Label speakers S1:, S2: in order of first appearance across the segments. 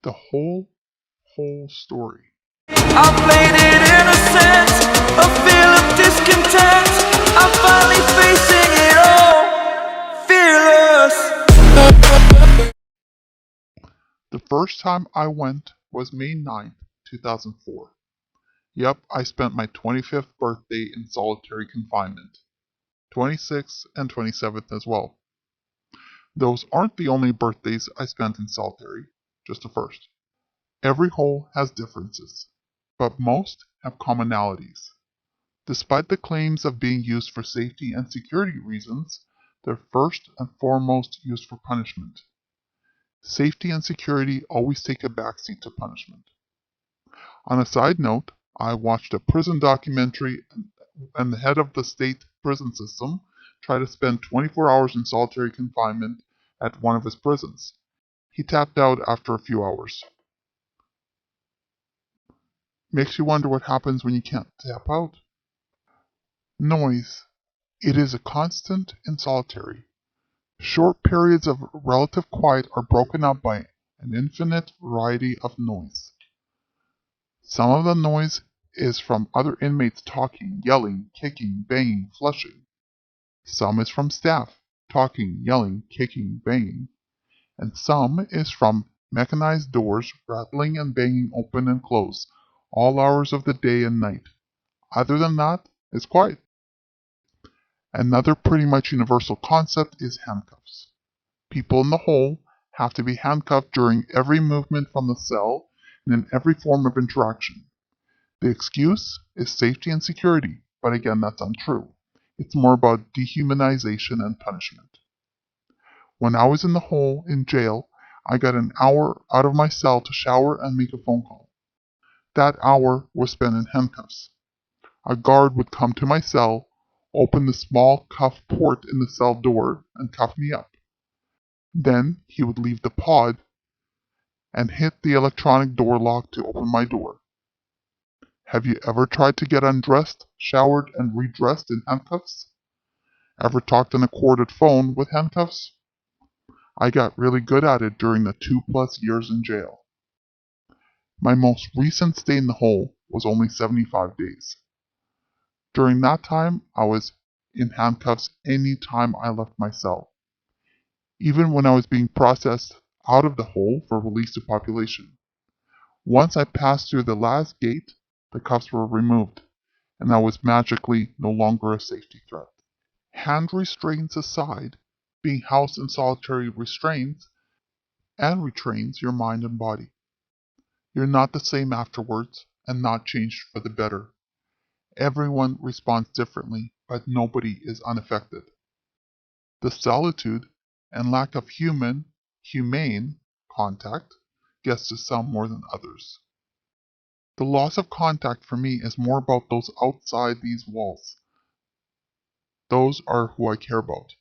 S1: The whole story.
S2: I played it innocent, a feel of discontent. I'm finally facing it all, fearless.
S1: The first time I went was May 9th, 2004. Yep, I spent my 25th birthday in solitary confinement. 26th and 27th as well. Those aren't the only birthdays I spent in solitary, just the first. Every hole has differences, but most have commonalities. Despite the claims of being used for safety and security reasons, they're first and foremost used for punishment. Safety and security always take a backseat to punishment. On a side note, I watched a prison documentary and the head of the state prison system tried to spend 24 hours in solitary confinement at one of his prisons. He tapped out after a few hours. Makes you wonder what happens when you can't tap out. Noise. It is a constant in solitary. Short periods of relative quiet are broken up by an infinite variety of noise. Some of the noise is from other inmates talking, yelling, kicking, banging, flushing. Some is from staff, talking, yelling, kicking, banging. And some is from mechanized doors rattling and banging open and close, all hours of the day and night. Other than that, it's quiet. Another pretty much universal concept is handcuffs. People in the hole have to be handcuffed during every movement from the cell and in every form of interaction. The excuse is safety and security, but again, that's untrue. It's more about dehumanization and punishment. When I was in the hole in jail, I got an hour out of my cell to shower and make a phone call. That hour was spent in handcuffs. A guard would come to my cell, open the small cuff port in the cell door, and cuff me up. Then he would leave the pod and hit the electronic door lock to open my door. Have you ever tried to get undressed, showered, and redressed in handcuffs? Ever talked on a corded phone with handcuffs? I got really good at it during the 2+ years in jail. My most recent stay in the hole was only 75 days. During that time, I was in handcuffs any time I left my cell, even when I was being processed out of the hole for release to population. Once I passed through the last gate, the cuffs were removed, and I was magically no longer a safety threat. Hand restraints aside, being housed in solitary restraints and retrains your mind and body. You're not the same afterwards and not changed for the better. Everyone responds differently, but nobody is unaffected. The solitude and lack of humane contact gets to some more than others. The loss of contact for me is more about those outside these walls. Those are who I care about.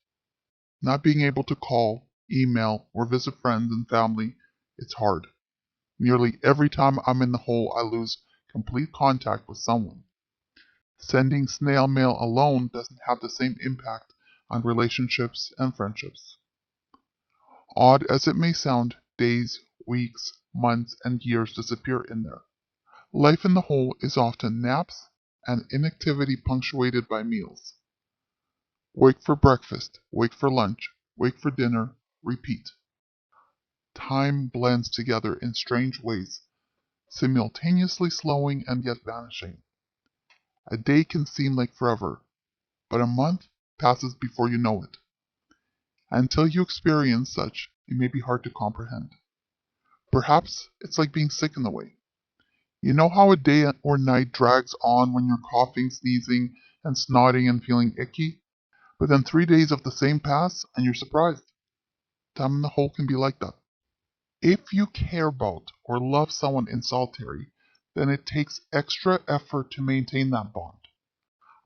S1: Not being able to call, email, or visit friends and family, it's hard. Nearly every time I'm in the hole, I lose complete contact with someone. Sending snail mail alone doesn't have the same impact on relationships and friendships. Odd as it may sound, days, weeks, months, and years disappear in there. Life in the hole is often naps and inactivity punctuated by meals. Wake for breakfast, wake for lunch, wake for dinner, repeat. Time blends together in strange ways, simultaneously slowing and yet vanishing. A day can seem like forever, but a month passes before you know it. Until you experience such, it may be hard to comprehend. Perhaps it's like being sick in the way. You know how a day or night drags on when you're coughing, sneezing, and snotting and feeling icky? But then 3 days of the same pass and you're surprised. Time in the hole can be like that. If you care about or love someone in solitary, then it takes extra effort to maintain that bond.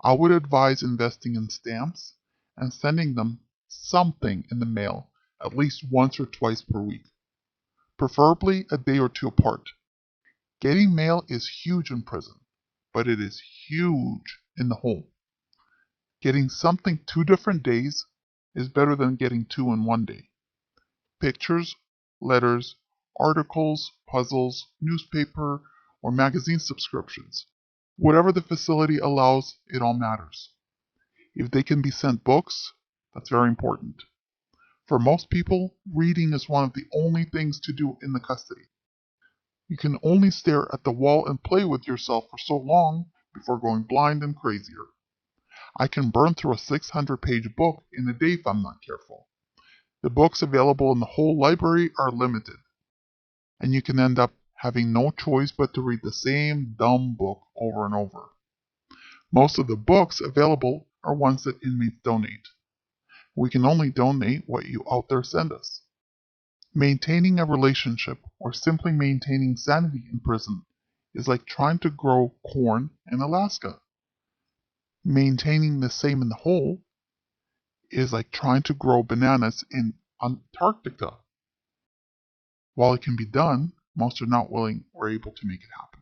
S1: I would advise investing in stamps and sending them something in the mail at least once or twice per week, preferably a day or two apart. Getting mail is huge in prison, but it is huge in the hole. Getting something 2 different days is better than getting 2 in one day. Pictures, letters, articles, puzzles, newspaper, or magazine subscriptions. Whatever the facility allows, it all matters. If they can be sent books, that's very important. For most people, reading is one of the only things to do in the custody. You can only stare at the wall and play with yourself for so long before going blind and crazier. I can burn through a 600-page book in a day if I'm not careful. The books available in the whole library are limited, and you can end up having no choice but to read the same dumb book over and over. Most of the books available are ones that inmates donate. We can only donate what you out there send us. Maintaining a relationship or simply maintaining sanity in prison is like trying to grow corn in Alaska. Maintaining the same in the hole is like trying to grow bananas in Antarctica. While it can be done, most are not willing or able to make it happen.